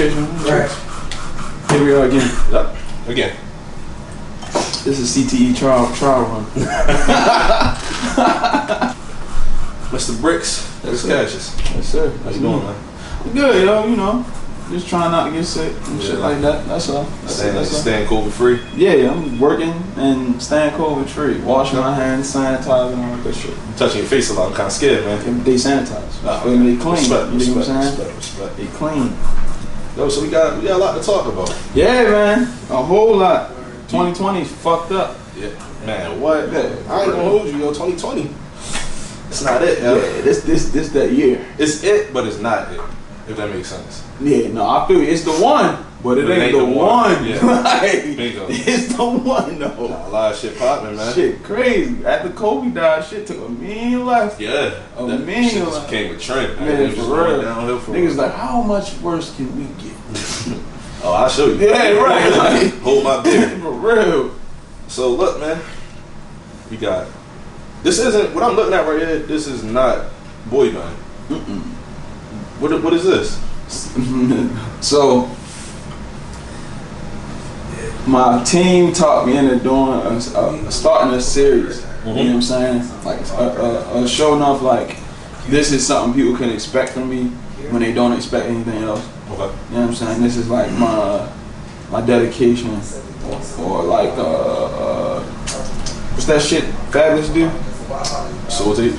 Right. Here we are again. Yep. Again. This is CTE trial run. Mr. Bricks, that's Cassius. Yes, sir. How you doing, man? Good, yo. You know, just trying not to get sick and shit like that. That's all. Staying COVID free. Yeah, I'm working and staying COVID free. Washing my hands, sanitizing, all that shit. You touching your face a lot. I'm kind of scared, man. They sanitize. They clean. Respect. They clean. Yo, so we got a lot to talk about. Yeah, man. A whole lot. 2020 fucked up. Yeah, man. What? I ain't gonna hold you, yo. 2020. It's not it, yo. Yeah, this that year. It's it, but it's not it. If that makes sense. Yeah, no, I feel you. It's the one, but it ain't the one. Yeah. Like, Bingo. It's the one, though. A lot of shit popping, man. Shit crazy. After Kobe died, shit took a million left. Yeah. A million shit just left. became a trend, man. Man, It was just for real. going downhill for Niggas real. like, how much worse can we get? Oh, I'll show you. Yeah, right. Like, Hold my beer. for real. So look, man. We got. This isn't what I'm looking at right here. This is not boy band. What is this? So, my team talked me into doing starting a series. You know what I'm saying? Like a show enough like this is something people can expect from me when they don't expect anything else. Okay. You know what I'm saying? This is like my dedication or like what's that shit Fabulous do? So what's it?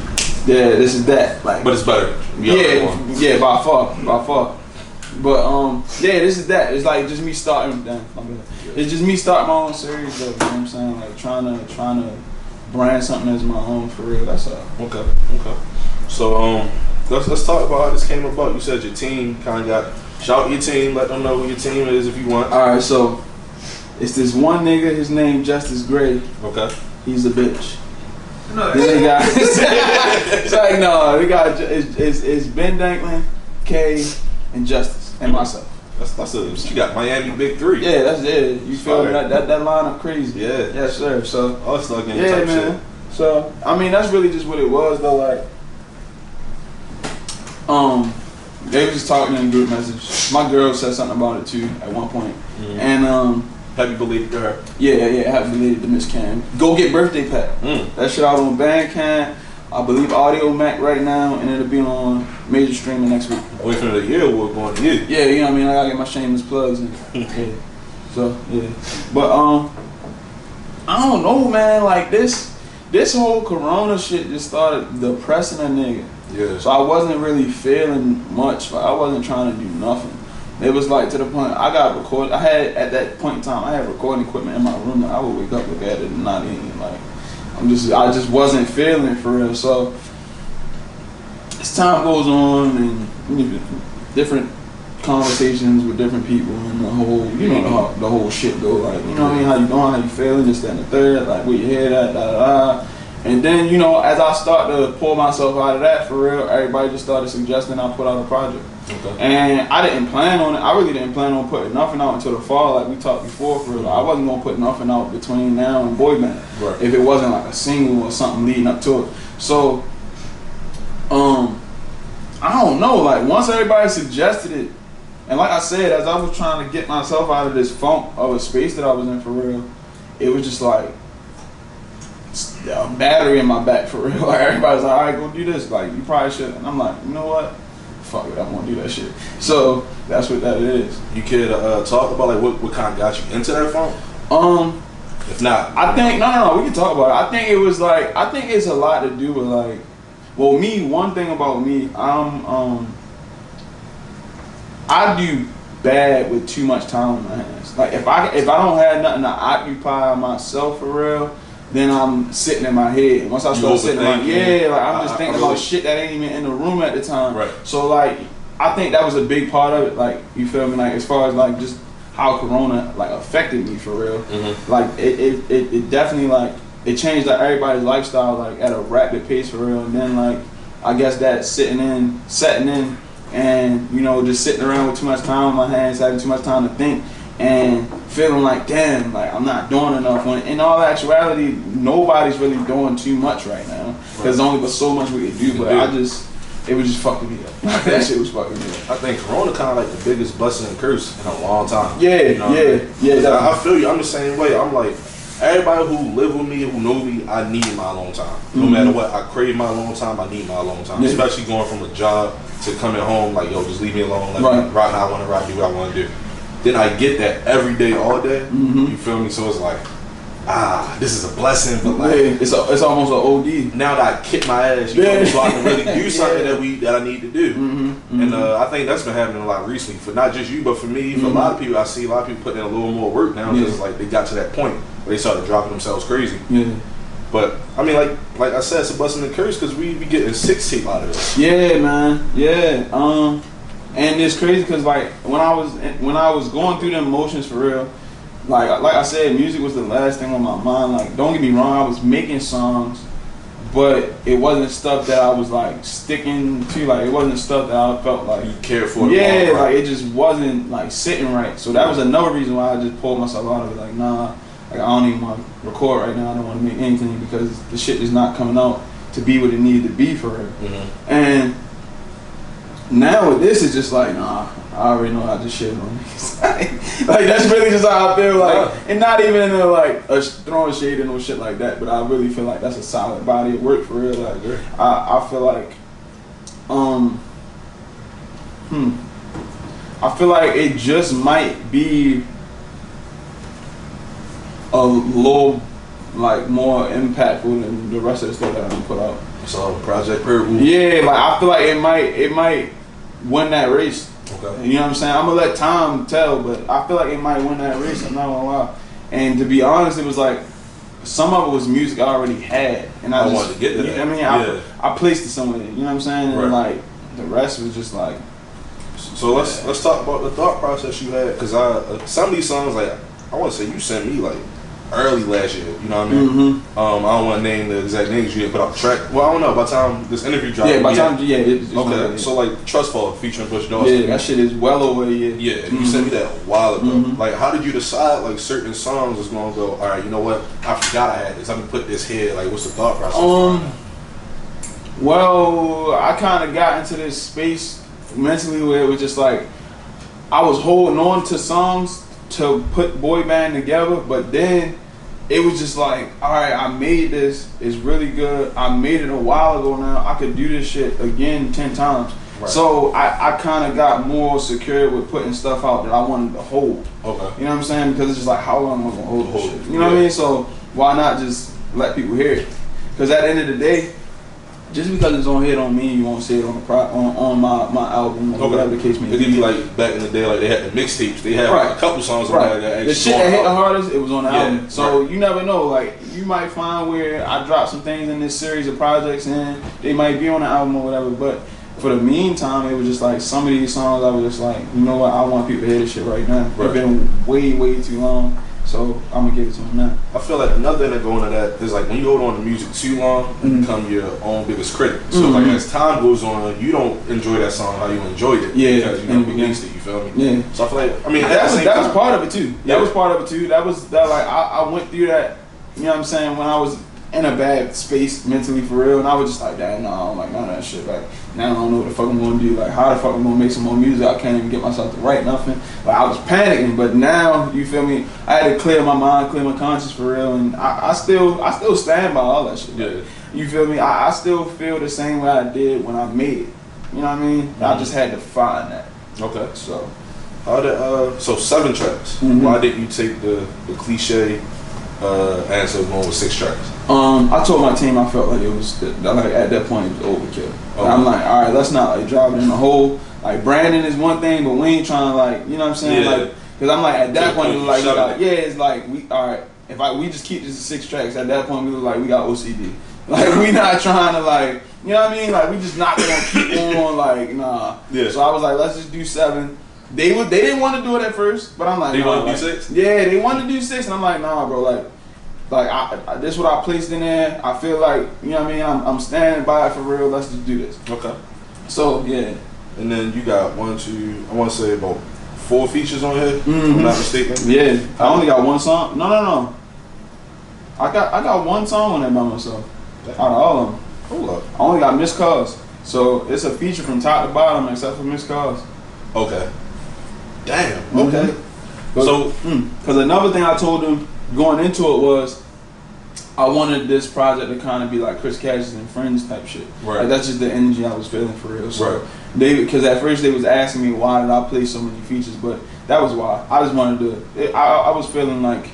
Yeah, this is that. Like, But it's better. yeah, by far. But yeah, this is that. It's like just me starting. It's just me starting my own series, though. You know what I'm saying? Like trying to brand something as my own for real. That's all. Okay. So let's talk about how this came about. You said your team kind of got shout your team. Let them know who your team is if you want. All right, so it's this one nigga. His name Justice Gray. Okay. He's a bitch. No, then they got. It's like no, they got. It's Ben Danklin, K, and Justice, and myself. She got Miami Big Three. Yeah, that's it. You feel me? That lineup crazy. Yeah. Yes, sir. So. All-Star game Yeah, type man. shit. So I mean, that's really just what it was, though. Like, they was just talking in a group message. My girl said something about it too at one point, and Happy belated to her. yeah, happy belated to Miss Cam. Go get Birthday Pat. That shit out on Bandcamp. I believe Audio Mac right now, and it'll be on major streaming next week. Wait for the year award going to you. Yeah, you know what I mean. I gotta get my shameless plugs in. Yeah. So yeah, but I don't know, man. Like this whole Corona shit just started depressing a nigga. Yeah. So I wasn't really feeling much. Like I wasn't trying to do nothing. It was like to the point I got record. I had at that point in time I had recording equipment in my room. Like I would wake up, look at it, and not even like I just wasn't feeling it for real. So as time goes on and different conversations with different people and the whole the whole shit go like you know what I mean, how you doing, how you feeling, just that and the third, like where you head at, da. And then, as I start to pull myself out of that for real, everybody just started suggesting I put out a project. Okay. And I didn't plan on it. I really didn't plan on putting nothing out until the fall, like we talked before for real. I wasn't gonna put nothing out between now and Boy Band. Right. If it wasn't like a single or something leading up to it. So I don't know, like once everybody suggested it, and like I said, as I was trying to get myself out of this funk of a space that I was in for real, it was just like a battery in my back for real. Like everybody's like, all right, go do this. Like you probably should. And I'm like, you know what? Fuck it, I'm gonna do that shit. So that's what that is. You could talk about like what kind of got you into that funk? If not, I think no. We can talk about it. I think it was like I think it's a lot to do with like, well, me. One thing about me, I do bad with too much time on my hands. Like if I don't have nothing to occupy myself for real, then I'm sitting in my head. And once I start sitting in my I'm just thinking about shit that ain't even in the room at the time. Right. So like I think that was a big part of it. Like you feel me? Like as far as like just how Corona like affected me for real. Like it definitely like it changed like everybody's lifestyle like at a rapid pace for real. And then like I guess that setting in and just sitting around with too much time on my hands, having too much time to think, and feeling like, damn, like I'm not doing enough. When in all actuality, nobody's really doing too much right now. There's only but so much we can do. But it was just fucking me up. That shit was fucking me up. I think Corona kind of like the biggest blessing and curse in a long time. Yeah, you know yeah. I feel you. I'm the same way. I'm like, everybody who live with me, who know me, I need my alone time. No matter what, I crave my alone time. I need my alone time. Especially going from a job to coming home, like, yo, just leave me alone. Let me ride how I want to ride, do what I want to do. Then I get that every day, all day. You feel me? So it's like, this is a blessing, but like, it's almost an OD. Now that I kick my ass, you know, so I can really do something that I need to do. And I think that's been happening a lot recently, for not just you, but for me, for a lot of people. I see a lot of people putting in a little more work now, because like they got to that point where they started dropping themselves crazy. But I mean, like I said, it's a blessing and curse, because we getting 6 tape out of this. Yeah, man. Yeah. And it's crazy because like when I was going through the emotions for real, like I said, music was the last thing on my mind. Like, don't get me wrong, I was making songs, but it wasn't stuff that I was like sticking to. Like, it wasn't stuff that I felt like you cared for. Yeah, like it just wasn't like sitting right. So that was another reason why I just pulled myself out of it. Like, nah, like I don't even want to record right now. I don't want to make anything because the shit is not coming out to be what it needed to be for real. And now with this, it's just like, nah, I already know how to shit on these. Like, that's really just how I feel. Like, and not even in a throwing shade and no shit like that, but I really feel like that's a solid body of work for real. Like, I feel like, I feel like it just might be a little like more impactful than the rest of the stuff that I'm gonna put out. So Project Purple. Yeah, like I feel like it might win that race. Okay. You know what I'm saying? I'm gonna let time tell, but I feel like it might win that race. I'm not gonna lie. And to be honest, it was like some of it was music I already had, and I just wanted to get to that. I mean, I placed it somewhere. You know what I'm saying? And like the rest was just like. So let's talk about the thought process you had, because some of these songs, like, I want to say you sent me like early last year, you know what I mean? I don't want to name the exact names you had put out the track. Well, I don't know, by the time this interview dropped. Yeah, by the time, it's okay, so like Trust Fall featuring Bush Dawson. Yeah, that shit is well over a year. Yeah, you sent me that a while ago. Like, how did you decide like certain songs was going to go, all right, you know what, I forgot I had this, I'm going to put this here. Like, what's the thought process? Well, I kind of got into this space mentally where it was just like, I was holding on to songs to put boy band together, but then it was just like, all right, I made this, it's really good, I made it a while ago now, I could do this shit again 10 times. Right. So I kind of got more secure with putting stuff out that I wanted to hold. Okay. You know what I'm saying? Because it's just like, how long am I going to hold this shit? You know what I mean? So why not just let people hear it? Because at the end of the day, just because it's on here don't mean you won't see it on the on my album or whatever the case may be. It could be like back in the day, like they had the mixtapes. They had like a couple songs on there that actually the shit that hit the hardest, it was on the album. So you never know. Like, you might find where I drop some things in this series of projects and they might be on the album or whatever. But for the meantime, it was just like some of these songs I was just like, you know what, I want people to hear this shit right now. It's been way too long. So I'm gonna give it to them now. I feel like another thing that go into that is like when you hold on to music too long, you become your own biggest critic. So like as time goes on, you don't enjoy that song how you enjoyed it. Yeah, because you never released it. You feel me? Yeah. So I feel like, I mean, that was part of it too. That was part of it too. That like I went through that. You know what I'm saying? When I was in a bad space mentally for real, and I was just like, damn, no, I don't like none of that shit. Like, now I don't know what the fuck I'm gonna do. Like, how the fuck I'm gonna make some more music? I can't even get myself to write nothing. Like, I was panicking, but now, you feel me? I had to clear my mind, clear my conscience for real, and I still stand by all that shit. Like, you feel me? I still feel the same way I did when I made it. You know what I mean? I just had to find that. Okay. So, so 7 tracks. Why didn't you take the cliche answer of going with 6 tracks? I told my team I felt like it was like at that point it was overkill. Okay. I'm like, all right, let's not like drive it in the hole. Like, branding is one thing, but we ain't trying to like, you know what I'm saying? Like, because I'm like at that point, like, it's like we all right. If we just keep this 6 tracks, at that point we look like we got OCD. Like, we not trying to like, you know what I mean? Like, we just not gonna keep on like, nah. Yeah. So I was like, let's just do 7. They didn't want to do it at first, but I'm like, they want to do 6. Yeah, they wanted to do 6, and I'm like, nah, bro, like this what I placed in there. I feel like, you know what I mean, I'm standing by it for real. Let's just do this. Okay. So yeah. And then you got 1, 2, I want to say about 4 features on here. If I'm not mistaken. Yeah. I only got 1 song. No. I got 1 song on there by myself. Out of all of them. Hold up. I only got Missed Calls. So it's a feature from top to bottom except for Miss Cars. Okay. Damn. Okay. So, because another thing I told him going into it was, I wanted this project to kind of be like Chris Cassius and Friends type shit. Right. Like that's just the energy I was feeling for real. So right. because at first they was asking me why did I play so many features, but that was why. I just wanted to. I was feeling like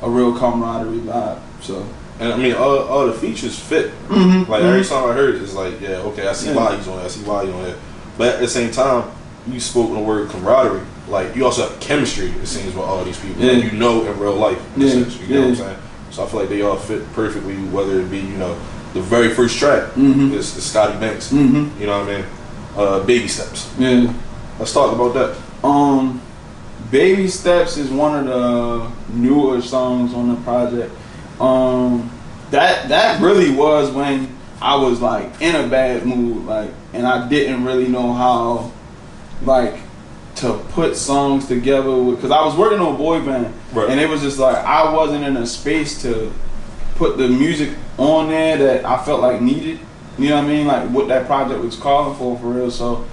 a real camaraderie vibe. So. And I mean, all the features fit. Like every time I heard it, it's like, yeah, okay, I see why he's on it. I see why he's on it. But at the same time, you spoke on the word camaraderie. Like you also have chemistry. It seems with all these people. Like, you know, in real life. In sense, you know what I'm saying? So I feel like they all fit perfectly. Whether it be the very first track is Scotty Banks. You know what I mean? Baby Steps. Yeah. Let's talk about that. Baby Steps is one of the newer songs on the project. That really was when I was like in a bad mood, like, and I didn't really know how, like, to put songs together because I was working on a boy band, and it was just like I wasn't in a space to put the music on there that I felt like needed. You know what I mean? Like what that project was calling for real. So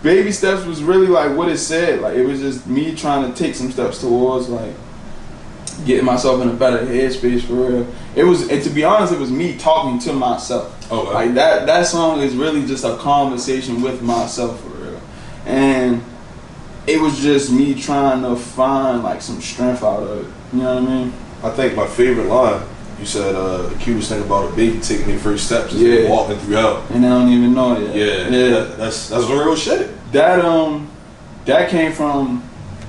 Baby Steps was really like what it said. Like it was just me trying to take some steps towards like getting myself in a better headspace for real. It was, and to be honest, it was me talking to myself. Okay. Like that song is really just a conversation with myself for real. And it was just me trying to find like some strength out of it. You know what I mean? I think my favorite line, you said the cutest thing about a baby taking their first steps is walking through hell. And I don't even know it yet. Yeah. That's real shit. That came from,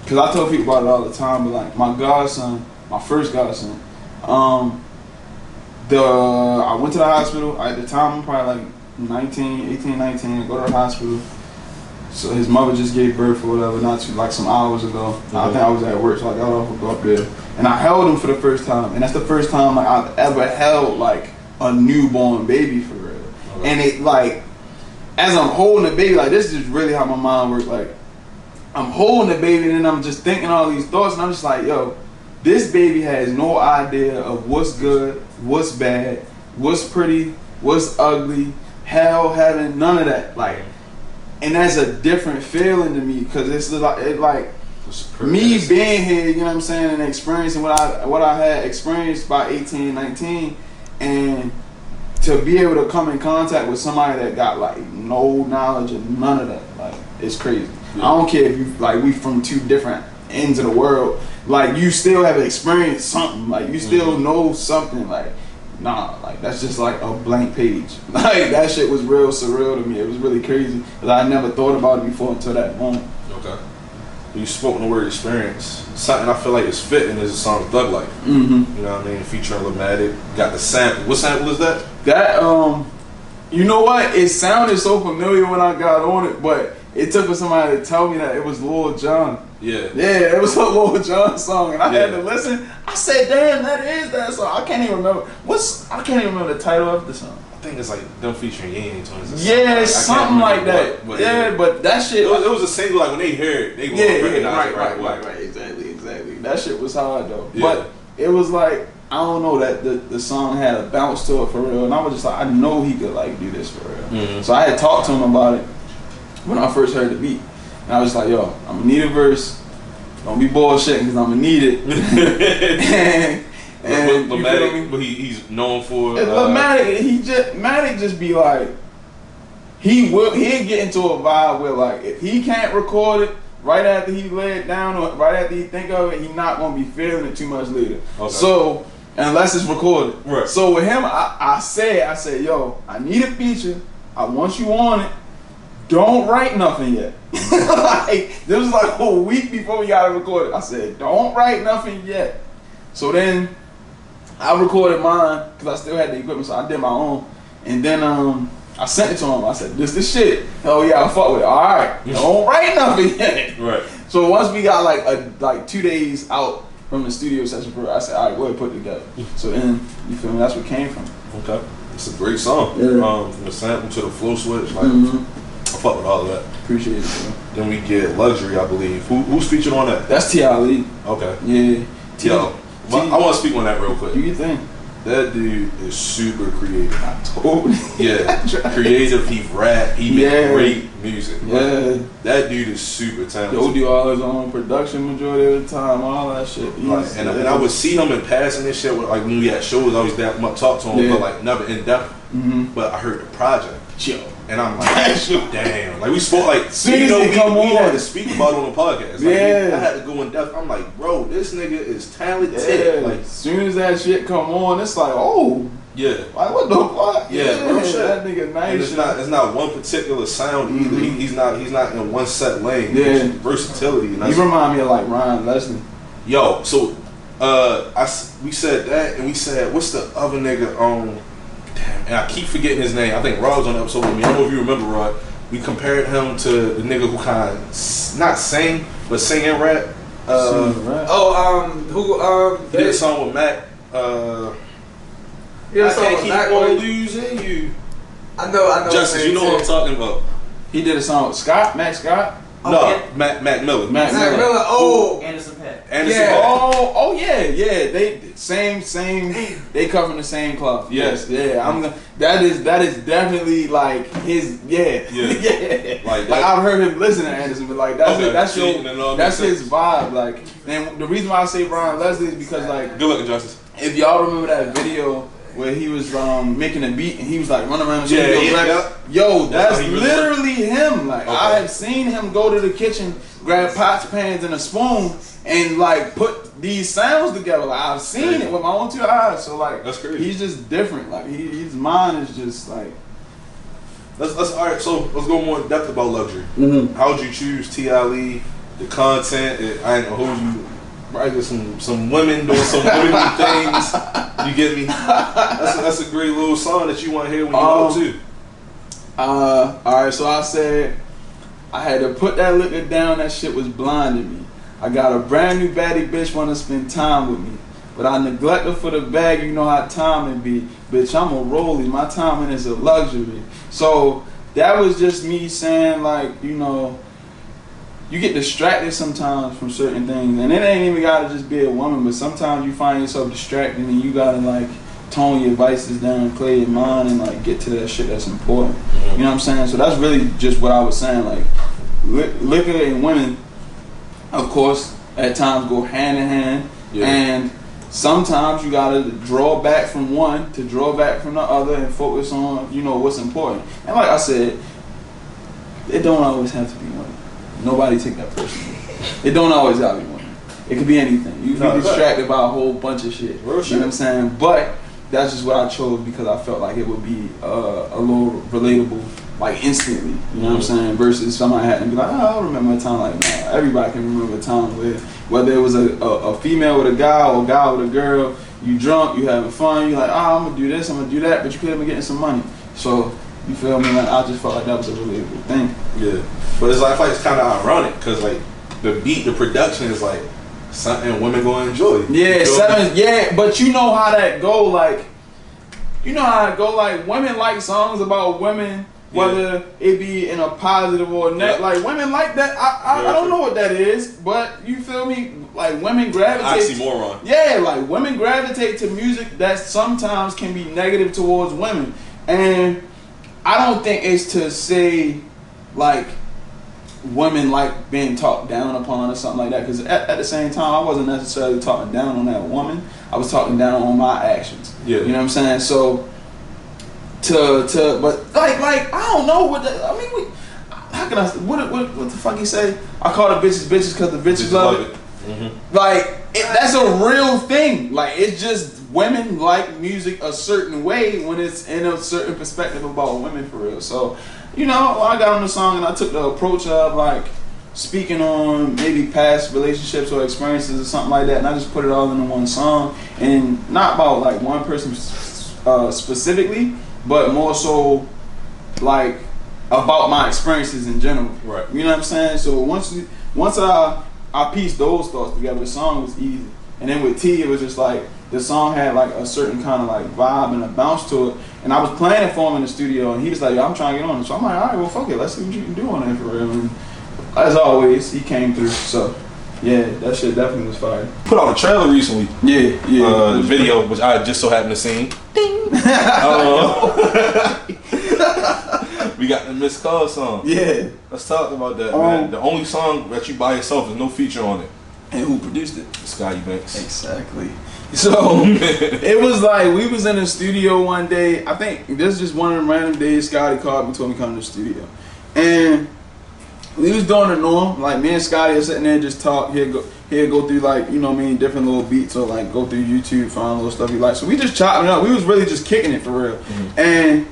because I tell people about it all the time, but like my godson, my first godson, I went to the hospital. At the time, I'm probably like 18, 19, I go to the hospital. So his mother just gave birth or whatever, like some hours ago. I think I was at work, so I got off and go up there. And I held him for the first time. And that's the first time like I've ever held like a newborn baby for real. Okay. And it like, as I'm holding the baby, like this is really how my mind works. Like I'm holding the baby and then I'm just thinking all these thoughts and I'm just like, yo, this baby has no idea of what's good, what's bad, what's pretty, what's ugly, hell, heaven, none of that. Like, and that's a different feeling to me because it's like me being here, you know what I'm saying, and experiencing what I had experienced by 18, 19, and to be able to come in contact with somebody that got like no knowledge of none of that, like it's crazy. Yeah. I don't care if you like we from two different ends of the world, like you still have experienced something, like you still know something, like nah, like that's just like a blank page. Like that shit was real surreal to me. It was really crazy because I never thought about it before until that moment. Okay. You spoke on the word experience. Something I feel like is fitting is the song Thug Life. You know what I mean? Featuring Lamatic. Got the sample. What sample is that? That you know what? It sounded so familiar when I got on it, but it took for somebody to tell me that it was Lil Jon. Yeah, it was a Lil Jon song, and I had to listen. I said, "Damn, that is that song." I can't even remember the title of the song. I think it's like them featuring Yang. Yeah, something like that. But that shit. It was a single. Like when they hear it, they gonna recognize it right. Exactly. That shit was hard though. Yeah. But it was like I don't know that the song had a bounce to it for real, and I was just like, I know he could like do this for real. So I had talked to him about it when I first heard the beat. And I was like, yo, I'm gonna need a verse. Don't be bullshitting because I'm gonna need it. and Lamatic, he's known for Lamatic just be like, he'll get into a vibe where like if he can't record it right after he lay it down or right after he think of it, he's not gonna be feeling it too much later. Okay. So unless it's recorded. Right. So with him, I said, yo, I need a feature. I want you on it. Don't write nothing yet. Like, this was like a week before we got it recorded. I said, don't write nothing yet. So then I recorded mine because I still had the equipment, so I did my own. And then I sent it to him. I said, this shit. Hell yeah, I fuck with it. All right, don't write nothing yet. Right. So once we got like 2 days out from the studio session, I said, all right, go ahead, put it together. So then, you feel me? That's what came from. Okay. It's a great song. Yeah. From the sample to the flow switch, like. I fuck with all of that. Appreciate it, bro. Then we get Luxury, I believe. Who's featured on that? That's T.I. Lee. Okay. Yeah. Yo, I want to speak on that real quick. Do you think? That dude is super creative. I told you. Yeah, creative. He rap. He make great music. Yeah, that dude is super talented. He'll do all his own production majority of the time, all that shit. And I would see him in passing this shit. Like when we had shows, I always talk to him, but like never in depth. But I heard the project. Chill. And I'm like, damn. Like we spoke like, we had to speak about it on the podcast. Like, yeah. I had to go in depth. I'm like, bro, this nigga is talented. Yeah. Like, as soon as that shit come on, it's like, oh. Yeah. Like what the fuck? Yeah, bro, shit. That nigga nice. And it's not one particular sound either. He's not in one set lane. Yeah. Versatility. And you remind me of like Ryan Leslie. Yo, so we said that, and we said, what's the other nigga on? Damn, and I keep forgetting his name. I think Rod's on the episode with me. I don't know if you remember Rod. We compared him to the nigga who kind of not sing, but sing and rap. Who did a song with Mac. I can't keep on losing you. I know. Justice, you know what I'm talking about. He did a song with Scott, Mac Scott. No, Mac Miller. Mac Miller. Oh, Anderson Paak. Yeah. Oh yeah. They same. They come from the same cloth. Yes. Yeah. That is definitely like his. Yeah. Like I've heard him listen to Anderson, but like that's his vibe. Like, and the reason why I say Brian Leslie is because like, good looking Justice. If y'all remember that video where he was making a beat and he was like running around the studio, yo, that's literally him. Like I have seen him go to the kitchen, grab pots, pans, and a spoon, and like put these sounds together. Like I've seen it with my own two eyes. So like that's crazy. He's just different. Like his mind is just like. Let's all right. So let's go more in depth about luxury. How would you choose T.I.L.E., the content? I ain't gonna hold you. Probably some women doing some women things. You get me? That's a great little song that you want to hear when you go too. Alright, so I said I had to put that liquor down. That shit was blinding me. I got a brand new baddie bitch wanna spend time with me, but I neglect her for the bag. You know how time it be, bitch. I'm a rollie. My timing is a luxury. So that was just me saying like, you know. You get distracted sometimes from certain things, and it ain't even gotta just be a woman, but sometimes you find yourself distracted and you gotta like tone your vices down, clear your mind, and like get to that shit that's important. You know what I'm saying? So that's really just what I was saying. Like liquor and women, of course, at times go hand in hand, and sometimes you gotta draw back from one to draw back from the other and focus on what's important. And like I said, it don't always have to be women. Nobody take that personally. It don't always gotta be women. It could be anything. You can be distracted by a whole bunch of shit. You know what I'm saying? But that's just what I chose because I felt like it would be a little relatable, like instantly. You know what I'm saying? Versus somebody had to be like, I don't remember a time like that. Everybody can remember a time whether it was a female with a guy or a guy with a girl, you drunk, you having fun, you're like, I'm gonna do this, I'm gonna do that, but you could have been getting some money. So you feel me? Like I just felt like that was a relatable thing. Yeah. But it's like it's kind of ironic because like the beat, the production is like something women gonna enjoy. Yeah, but you know how that go. Like, you know how it go. Like women like songs about women, whether it be in a positive or negative. Like women like that. I don't know what that is, but you feel me? Like women gravitate. Oxymoron. Yeah, like women gravitate to music that sometimes can be negative towards women, and I don't think it's to say like women like being talked down upon or something like that, because at the same time I wasn't necessarily talking down on that woman. I was talking down on my actions. You know what I'm saying? So but like I don't know what how can I what the fuck he say? I call the bitches because the bitches love it. Like that's a real thing. Like it's just women like music a certain way when it's in a certain perspective about women for real. So I got on the song and I took the approach of like speaking on maybe past relationships or experiences or something like that, and I just put it all into one song, and not about like one person specifically, but more so like about my experiences in general. Right. You know what I'm saying? So once I pieced those thoughts together, the song was easy. And then with T, it was just like the song had like a certain kind of like vibe and a bounce to it. And I was playing it for him in the studio, and he was like, I'm trying to get on it. So I'm like, all right, well, fuck it, let's see what you can do on it for real. And as always, he came through. So Yeah, that shit definitely was fire. Put out a trailer recently. Yeah. The video, which I just so happened to see. Ding. We got the Miss Call song. Yeah. Let's talk about that, man. The only song that you by yourself, there's no feature on it. And who produced it? Scotty Banks. Exactly. So it was like we was in the studio one day. I think this is just one of the random days Scotty called me, told me to come to the studio, and we was doing the norm. Like me and Scotty are sitting there just talk. He'd go through like, you know what I mean, different little beats, or like go through YouTube, find little stuff he like. So we just chopping it up. We was really just kicking it for real. Mm-hmm. And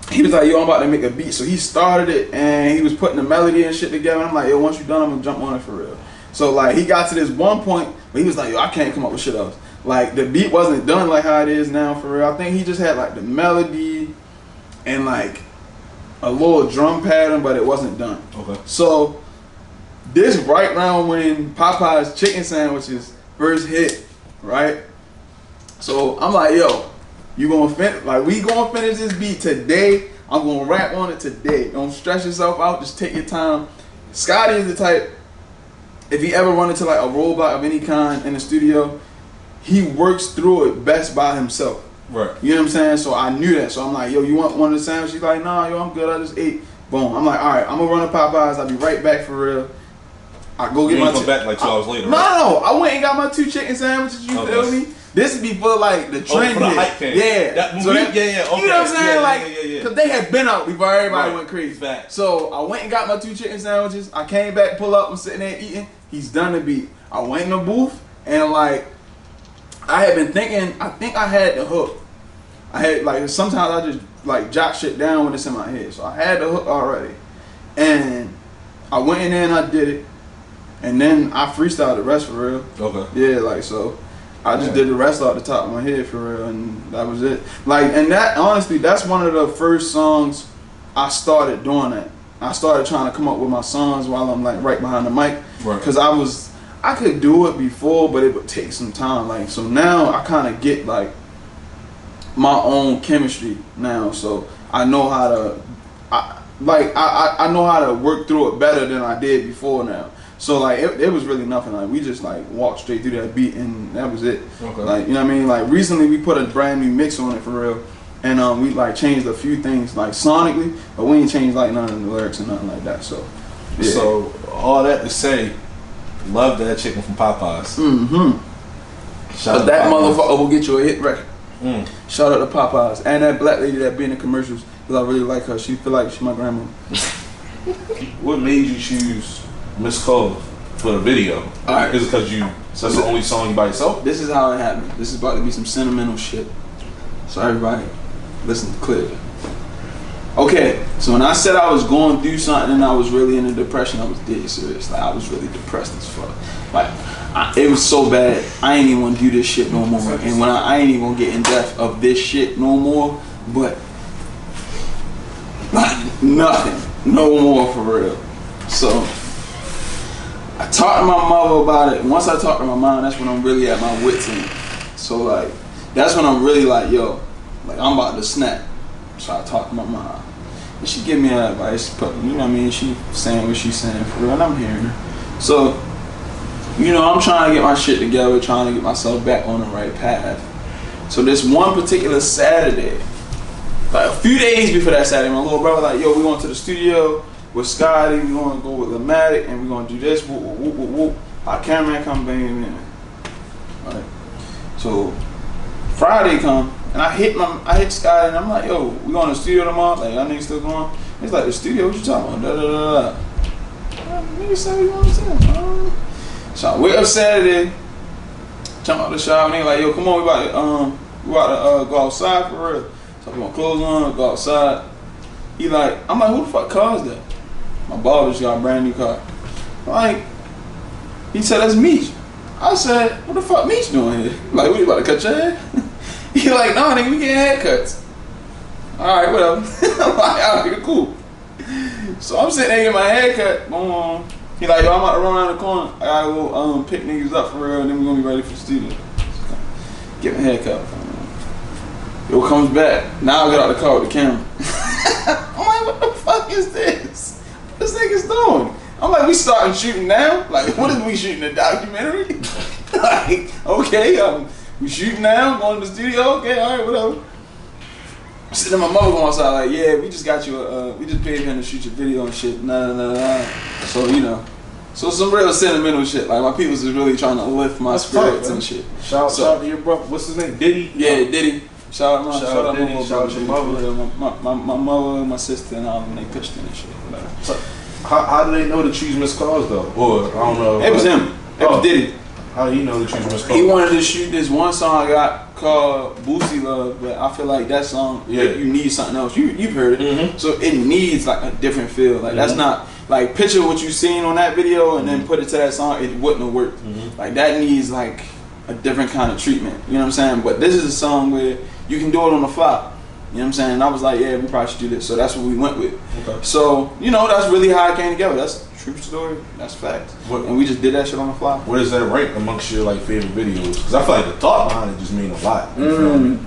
he was like, yo, I'm about to make a beat. So he started it and he was putting the melody and shit together. I'm like, yo, once you're done, I'm gonna jump on it for real. So like he got to this one point where he was like, yo, I can't come up with shit else. Like the beat wasn't done like how it is now for real. I think he just had like the melody and like a little drum pattern, but it wasn't done. Okay. So this right round when Popeye's chicken sandwiches first hit, right? So I'm like, yo, you gonna finish? Like we gonna finish this beat today? I'm gonna rap on it today. Don't stress yourself out. Just take your time. Scotty is the type. If he ever run into like a roadblock of any kind in the studio, he works through it best by himself. Right. You know what I'm saying? So I knew that. So I'm like, yo, you want one of the sandwiches? He's like, nah, yo, I'm good. I just ate. Boom. I'm like, all right, I'm gonna run to Popeyes. I'll be right back for real. I go get you my. Come back like 2 hours later. No, right? I went and got my 2 chicken sandwiches. You feel me? This is before like the trend for the hit. hype came. Yeah. Okay. You know what I'm saying? Yeah. Cause they had been out before everybody went crazy. Fact. So I went and got my 2 chicken sandwiches. I came back, pull up, I'm sitting there eating. He's done the beat. I went in the booth and like I had been thinking. I think I had the hook. I had like sometimes I just like jot shit down when it's in my head. So I had the hook already, and I went in there and I did it, and then I freestyled the rest for real. Okay. Yeah, like so. I just did the rest off the top of my head for real, and that was it. Like, and that honestly, that's one of the first songs I started doing that. I started trying to come up with my songs while I'm like right behind the mic, because I could do it before, but it would take some time. Like, so now I kind of get like my own chemistry now, so I know how to, I know how to work through it better than I did before now. So like it was really nothing. Like we just like walked straight through that beat and that was it. Okay. Like, you know what I mean? Like recently we put a brand new mix on it for real, and we like changed a few things like sonically, but we ain't changed like none of the lyrics and nothing like that. So yeah. So all that to say, love that chicken from Popeyes. Mm-hmm. Shout out that motherfucker will get you a hit record. Shout out to Popeyes and that black lady that be in the commercials, because I really like her. She feel like she's my grandma. What made you choose Miss Cole for the video? Alright. Is it because that's the only song you by yourself? This is how it happened. This is about to be some sentimental shit. So everybody, listen clearly. Okay, so when I said I was going through something and I was really in a depression, I was dead serious. Like I was really depressed as fuck. Like it was so bad, I ain't even want to do this shit no more. And when I ain't even gonna get in depth of this shit no more, but like nothing, no more for real. So I talked to my mother about it, and once I talked to my mom, that's when I'm really at my wits end. So like, that's when I'm really like, yo, like I'm about to snap. So I talked to my mom, and she gave me her advice, but you know what I mean, she saying what she's saying for real, and I'm hearing her. So, you know, I'm trying to get my shit together, trying to get myself back on the right path. So this one particular Saturday, like a few days before that Saturday, my little brother like, yo, we going to the studio with Scotty, we gonna go with Lamatic, and we gonna do this, whoop, whoop, whoop, whoop, whoop. Our cameraman come bang him in. Alright. So Friday come, and I hit Scotty, and I'm like, yo, we going to the studio tomorrow? Like, y'all niggas still going? He's like, the studio, what you talking about? Da da da da. Nigga said we going to tell. So I wake up Saturday, jump out the shower, and they like, yo, come on, we about to go outside for real. So I put my clothes on, go outside. He like, I'm like, who the fuck car is that? My barber just got a brand new car. Like, he said, that's Meech. I said, what the fuck Meech doing here? Like, what, you about to cut your hair? He like, no, nigga, we getting haircuts. Alright, whatever. I'm like, alright, cool. So I'm sitting there getting my haircut. Boom. He like, yo, I'm about to run around the corner. I gotta go pick niggas up for real, and then we're gonna be ready for the studio. Get my haircut. Yo comes back. Now I get out the car with the camera. I'm like, what the fuck is this? What this nigga's doing? I'm like, we starting shooting now? Like, what is we shooting, a documentary? Like, okay, we shooting now, going to the studio, okay, all right, whatever. Then my mother going outside like, yeah, we just got you we just paid him to shoot your video and shit, nah. So, you know, so some real sentimental shit. Like, my people's is really trying to lift my spirits and shit. Shout out to your brother, what's his name, Diddy? Yeah, Diddy. Shout out Diddy, my shout out your mother. My mother, my sister, and all, and they pitched in and shit, whatever. So, how do they know to choose Miss Cars though? Or, I don't know. It was him. It was Diddy. How do you know to choose Miss Cars? He wanted to shoot this one song I got called Boosie Love, but I feel like that song, you need something else. You've heard it. So it needs like a different feel. Like that's not, like picture what you seen on that video and then put it to that song, it wouldn't have worked. Like that needs like a different kind of treatment. You know what I'm saying? But this is a song where you can do it on the fly. You know what I'm saying? And I was like, yeah, we probably should do this. So that's what we went with. Okay. So, you know, that's really how it came together. That's a true story. That's facts. And we just did that shit on the fly. Where does that rank amongst your like favorite videos? Because I feel like the thought behind it just mean a lot. You feel me?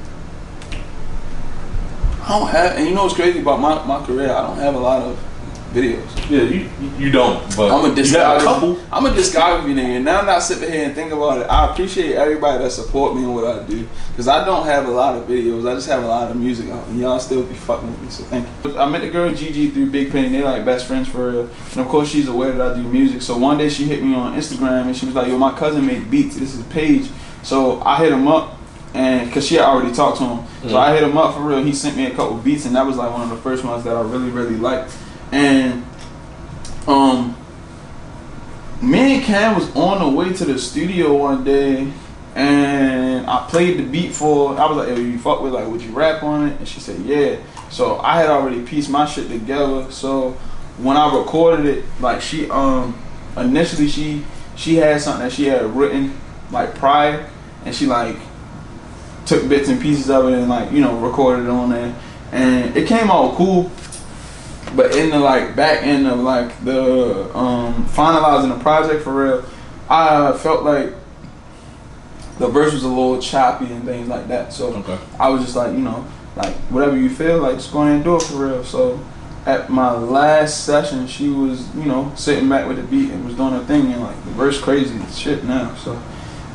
I don't have, and you know what's crazy about my career? I don't have a lot of videos. Yeah, you don't. But I'm a discography. I'm a discography nigga. And now I'm not sitting here and think about it. I appreciate everybody that support me in what I do, because I don't have a lot of videos. I just have a lot of music out, and y'all still be fucking with me. So thank you. I met the girl Gigi through Big Penny. They're like best friends for real. And of course she's aware that I do music. So one day she hit me on Instagram and she was like, "Yo, my cousin made beats. This is Paige." So I hit him up. And because she had already talked to him, so I hit him up for real. He sent me a couple beats, and that was like one of the first ones that I really liked. And me and Cam was on the way to the studio one day, and I played the beat for. I was like, "Yo, you fuck with, like, would you rap on it?" And she said, "Yeah." So I had already pieced my shit together. So when I recorded it, like she initially she had something that she had written like prior, and she like took bits and pieces of it and like, you know, recorded it on there, and it came out cool. But in the like back end of like the finalizing the project for real, I felt like the verse was a little choppy and things like that. So I was just like, you know, like whatever you feel like, just go ahead and do it for real. So at my last session, she was, you know, sitting back with the beat and was doing her thing, and like the verse crazy as shit now. So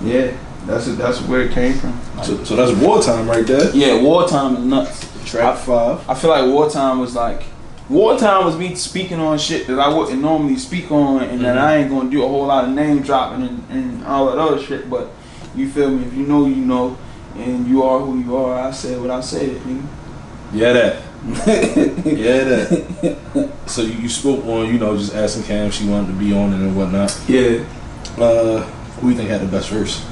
yeah. That's where it came from. Like, so that's Wartime right there. Yeah, Wartime is nuts. Track 5. I feel like Wartime was me speaking on shit that I wouldn't normally speak on, and that I ain't gonna do a whole lot of name dropping and all that other shit. But you feel me? If you know, you know, and you are who you are. I said what I said, nigga. Yeah, that. Yeah, that. So you spoke on, you know, just asking Cam if she wanted to be on it and whatnot. Yeah. Who do you think had the best verse?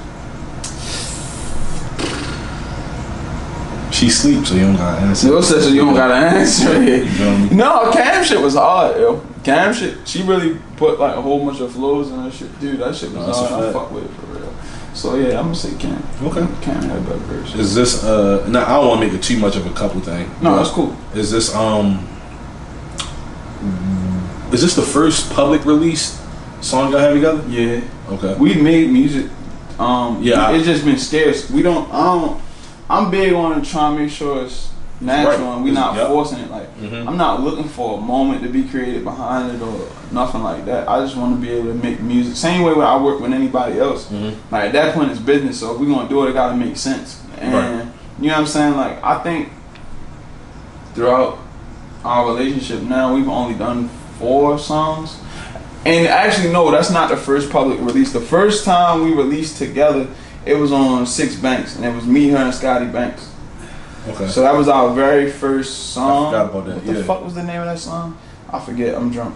She sleeps, so you don't gotta answer. You said so you don't gotta answer it. You know what I mean? No, Cam shit was hard, yo. Cam shit, she really put like a whole bunch of flows in her shit. Dude, that shit was hard. I fuck with it for real. So yeah, I'm gonna say Cam. Okay. Cam had a better verse. Is this now I don't wanna make it too much of a couple thing. No, that's cool. Is this the first public release song y'all have together? Yeah. Okay. We made music. It's just been scarce. I'm big on trying to make sure it's natural and we're not forcing it. Like I'm not looking for a moment to be created behind it or nothing like that. I just want to be able to make music. Same way when I work with anybody else. Like at that point it's business. So if we're gonna do it, it gotta make sense. And you know what I'm saying? Like I think throughout our relationship now we've only done 4 songs. And actually no, that's not the first public release. The first time we released together, it was on 6 Banks, and it was me, her, and Scotty Banks. Okay. So that was our very first song. I forgot about that. What the fuck was the name of that song? I forget. I'm drunk.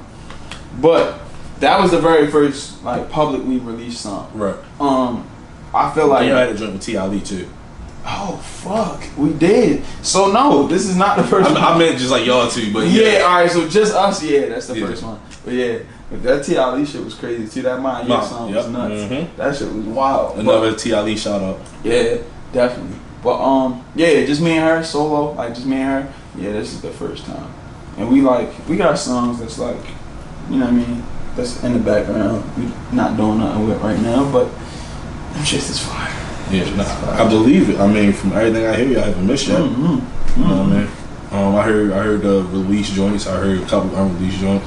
But that was the very first like publicly released song. Right. I feel like you had a joint with T.I.Lee too. Oh fuck, we did. So no, this is not the first. I meant just like y'all two, but yeah. All right, so just us. Yeah, that's the first one. But yeah. But that T.I.Lee shit was crazy too. That Mind Your song was nuts. That shit was wild. Another T.I.Lee shout out. Yeah, definitely. But yeah, just me and her solo, like just me and her. Yeah, this is the first time, and we got songs that's like, you know what I mean, that's in the background. We not doing nothing with right now, but them shits is fire. Yeah, I believe it. I mean, from everything I hear, y'all haven't missed yet. You know what I mean? I heard the release joints. I heard a couple unreleased joints.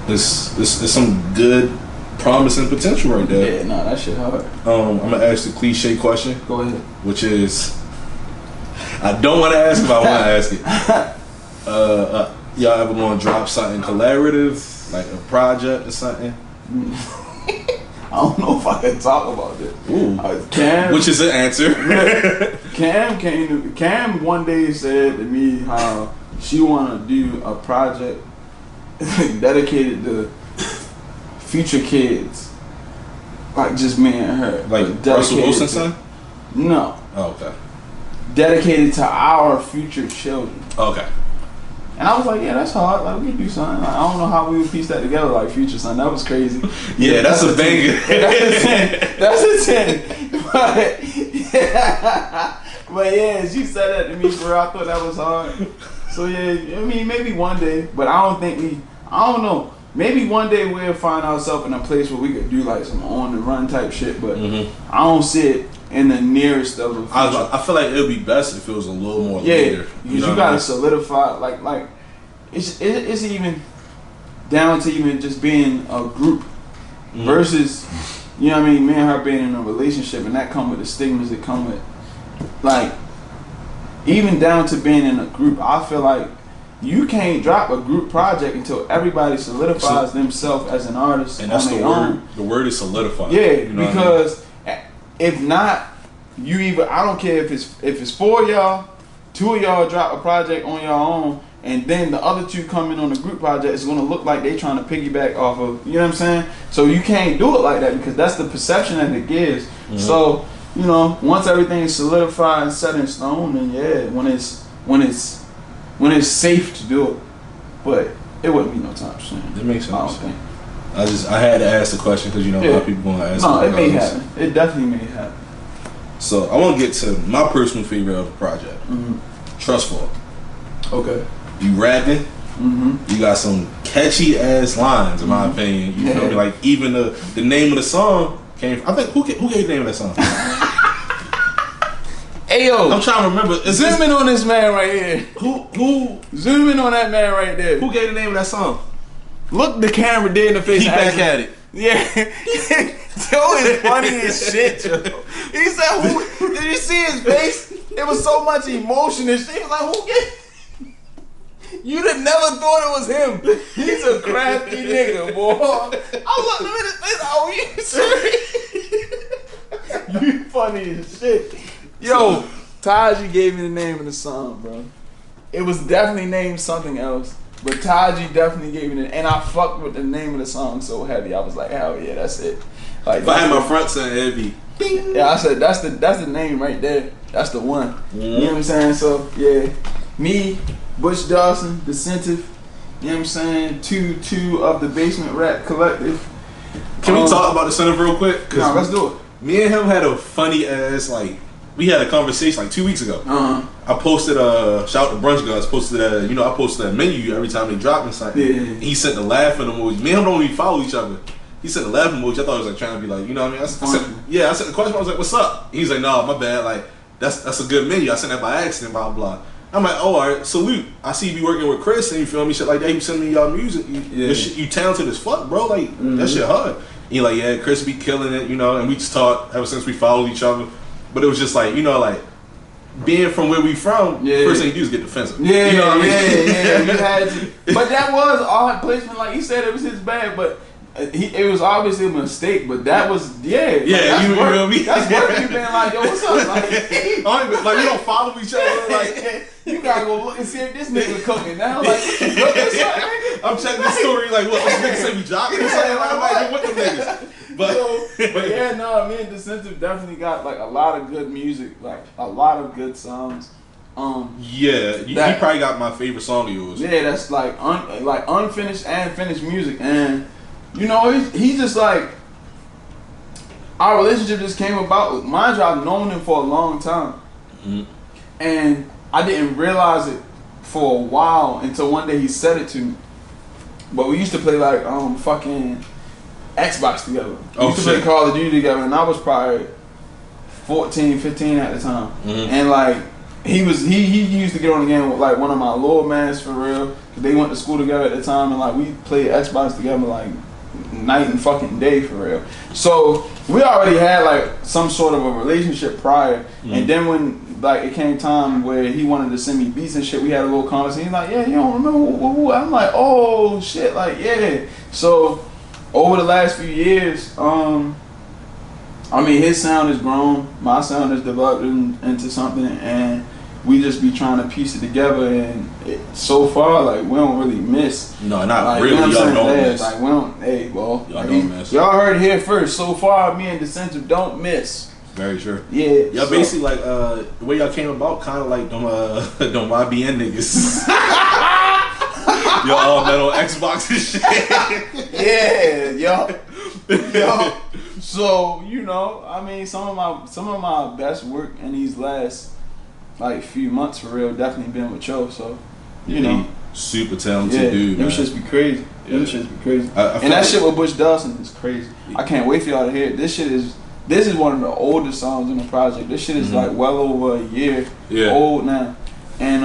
It's some good, promising potential right there. Yeah, nah, that shit hard. I'm gonna ask the cliche question. Go ahead. Which is, I don't want to ask it, but I want to ask it. Y'all ever gonna drop something collaborative, like a project or something? I don't know if I can talk about this. Cam, which is an answer. Cam one day said to me how she want to do a project dedicated to future kids, like just me and her. Like Russell Wilson's son? No. Oh, okay. Dedicated to our future children. Okay. And I was like, yeah, that's hard. Like, we can do something. Like, I don't know how we would piece that together, like Future Son. That was crazy. Yeah, that's a banger. That's a 10. But yeah, she said that to me for real. I thought that was hard. So yeah, I mean, maybe one day, but I don't know. Maybe one day we'll find ourselves in a place where we could do like some on the run type shit, but I don't see it in the nearest of a future. I feel like it would be best if it was a little more later. Because you gotta solidify, like it's even down to even just being a group versus, you know what I mean, me and her being in a relationship, and that come with the stigmas that come with, like, even down to being in a group. I feel like you can't drop a group project until everybody solidifies themselves as an artist. And that's the word. Own. The word is solidify. Yeah, you know because if not, you either, I don't care if it's 4 of y'all, 2 of y'all drop a project on your own, and then the other 2 come in on the group project. It's gonna look like they trying to piggyback off of, you know what I'm saying? So you can't do it like that because that's the perception that it gives. So, you know, once everything is solidified and set in stone, then yeah, when it's safe to do it, but it wouldn't be no time soon. It makes sense. I don't think. I had to ask the question because you know a lot of people gonna ask. No, it may happen. It definitely may happen. So I want to get to my personal favorite of the project. Trust Fall. Okay. You rapping. You got some catchy ass lines, in my opinion. You feel me? Like even the name of the song came from, I think who gave the name of that song? Ayo, I'm trying to remember. Zoom in on this man right here. Who Zoom in on that man right there. Who gave the name of that song? Look the camera dead in the face. He back at it. Yeah. Joe is funny as shit, Joe. He said, "Who?" Did you see his face? It was so much emotion and shit. He was like, "Who gave?" You'd have never thought it was him. He's a crafty nigga, boy. I looked him in his face. Oh, you serious? You funny as shit. Yo, Taji gave me the name of the song, bro. It was definitely named something else, but Taji definitely gave me the, and I fucked with the name of the song so heavy. I was like, hell yeah, that's it. Like, if I had my front son, it'd be. Yeah, I said that's the name right there. That's the one. You know what I'm saying? So yeah, me, Bush Dawson, the Decentive. You know what I'm saying? Two of the Basement Rap Collective. Can we talk about the Decentive real quick? No, let's do it. Me and him had a funny ass we had a conversation like 2 weeks ago. I posted shout out to Brunch Guys. Posted I posted that menu every time they dropped something. Yeah. He sent the laughing emoji. Me and him don't even follow each other. He sent the laughing emoji. I thought he was like trying to be like, you know what I mean? I sent the question. I was like, what's up? He's like, no, my bad. Like that's a good menu. I sent that by accident. Blah blah. I'm like, oh, all right, salute. I see you be working with Chris and you feel me, shit like that. You send me y'all music. You talented as fuck, bro. Like that shit hard. He like, yeah, Chris be killing it, you know. And we just talked ever since we followed each other. But it was just like, you know, like being from where we from, first thing you do is get defensive. Yeah, you know what I mean? Yeah. You had to. But that was odd placement. Like he said, it was his bad, but it was obviously a mistake. But that was you feel me? That's worth you being like, yo, what's up? Like we don't follow each other. Like you gotta go look and see if this nigga cooking now. Like what's up, nigga? I'm checking the story. Like what? This nigga say we jogging or something? Like I'm like, what them niggas? But yeah, no, me and Decentive definitely got like a lot of good music, like a lot of good songs. He probably got my favorite song of yours. Yeah, that's like unfinished and finished music, and you know he's just like our relationship just came about. Mind you, I've known him for a long time, and I didn't realize it for a while until one day he said it to me. But we used to play like fucking Xbox together. We used to play Call of Duty together, and I was probably 14, 15 at the time. And like he used to get on the game with like one of my little mans for real. Cause they went to school together at the time, and like we played Xbox together like night and fucking day for real. So we already had like some sort of a relationship prior, and then when like it came time where he wanted to send me beats and shit, we had a little conversation. He's like, yeah, you don't remember who? I'm like, oh shit, like yeah. So over the last few years, I mean, his sound has grown, my sound has developed into something, and we just be trying to piece it together. And so far, like, we don't really miss. No, not like, really. You know Y'all don't miss. Like, we don't. Hey, well, y'all don't miss. Y'all heard it here first. So far, me and Decentive don't miss. Very true. Yeah. Y'all basically like the way y'all came about, kind of like them YBN niggas. Y'all all met on Xbox and shit. Yeah, yo. So you know, I mean, some of my best work in these last like few months for real definitely been with Cho. So you know, super talented dude. Them shits be crazy. Yeah. Them shits be crazy. And that shit with Bush Dawson is crazy. I can't wait for y'all to hear it. This is one of the oldest songs in the project. This shit is like well over a year old now, and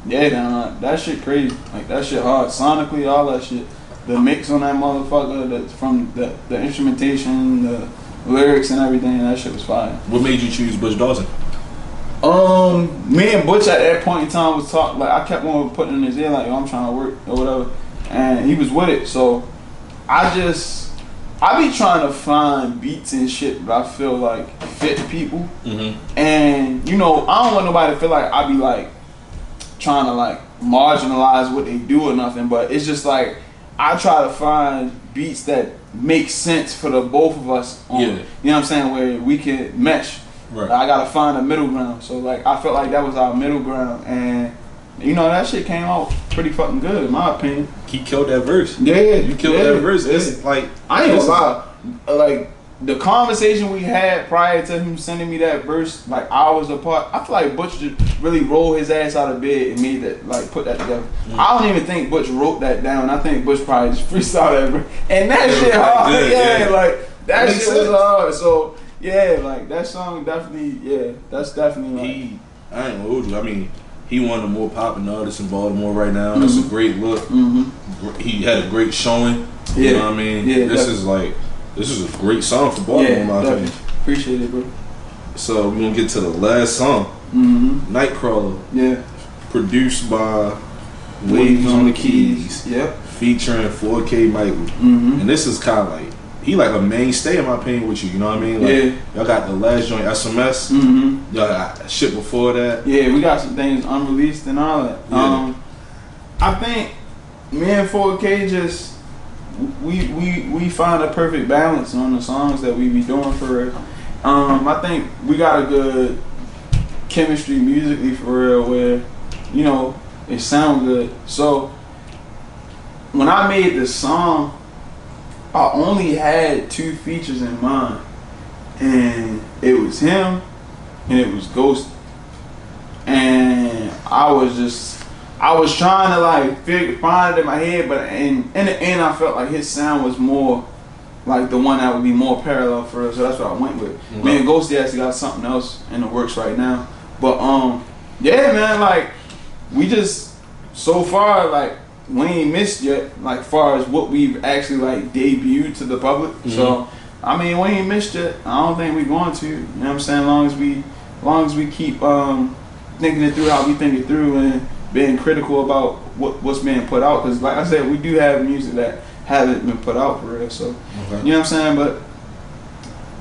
that shit crazy. Like that shit hard sonically, all that shit. The mix on that motherfucker, from the instrumentation, the lyrics and everything, that shit was fire. What made you choose Bush Dawson? Me and Butch at that point in time was talking, like I kept on putting in his ear like, yo, I'm trying to work or whatever, and he was with it. So I be trying to find beats and shit that I feel like fit people, and you know, I don't want nobody to feel like I be like trying to like marginalize what they do or nothing, but it's just like I try to find beats that make sense for the both of us on, you know what I'm saying, where we can mesh. Right. I gotta find a middle ground. So like I felt like that was our middle ground, and you know that shit came out pretty fucking good in my opinion. He killed that verse. Yeah, you killed that verse. It's like I ain't gonna lie. Like the conversation we had prior to him sending me that verse, like hours apart, I feel like Butch just really rolled his ass out of bed and made that, like put that together. I don't even think Butch wrote that down. I think Butch probably just freestyled that verse. And that shit hard. Good, like that shit was hard. So yeah, like that song definitely, that's definitely like, I ain't gonna hold you. I mean, he one of the more popular artists in Baltimore right now. That's a great look. He had a great showing. You know what I mean? Yeah, this is a great song for Baltimore, in my opinion. Appreciate it, bro. So we're gonna get to the last song, Nightcrawler. Yeah. Produced by Waves on the Keys. Yep. Featuring 4K Michael. And this is kind of like, he like a mainstay in my opinion with you. You know what I mean? Like, y'all got the last joint SMS. Y'all got shit before that. Yeah, we got some things unreleased and all that. I think me and 4K just we find a perfect balance on the songs that we be doing for real. I think we got a good chemistry musically for real, where you know it sounds good. So when I made this song, I only had 2 features in mind, and it was him and it was Ghost. And I was trying to like find it in my head, but in the end I felt like his sound was more like the one that would be more parallel for us, so that's what I went with. Me and Ghosty actually got something else in the works right now. But yeah man, like we just so far like we ain't missed yet, like far as what we've actually like debuted to the public. So I mean we ain't missed yet. I don't think we're going to, you know what I'm saying, as long as we keep thinking it through how we think it through and being critical about what's being put out, because like I said, we do have music that haven't been put out for real. So you know what I'm saying. But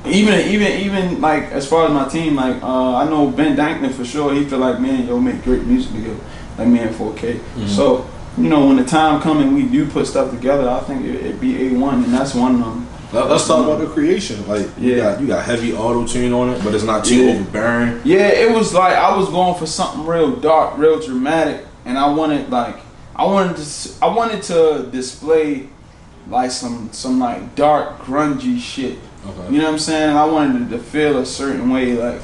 even like as far as my team, like I know Ben Dankner for sure. He feel like, man, yo, make great music together, like me and 4K. So you know when the time comes and we do put stuff together, I think it'd be A1, and that's one of them. Let's talk about the creation. Like you got heavy auto tune on it, but it's not too overbearing. Yeah, it was like I was going for something real dark, real dramatic, and I wanted to display like some like dark grungy shit. You know what I'm saying? I wanted it to feel a certain way, like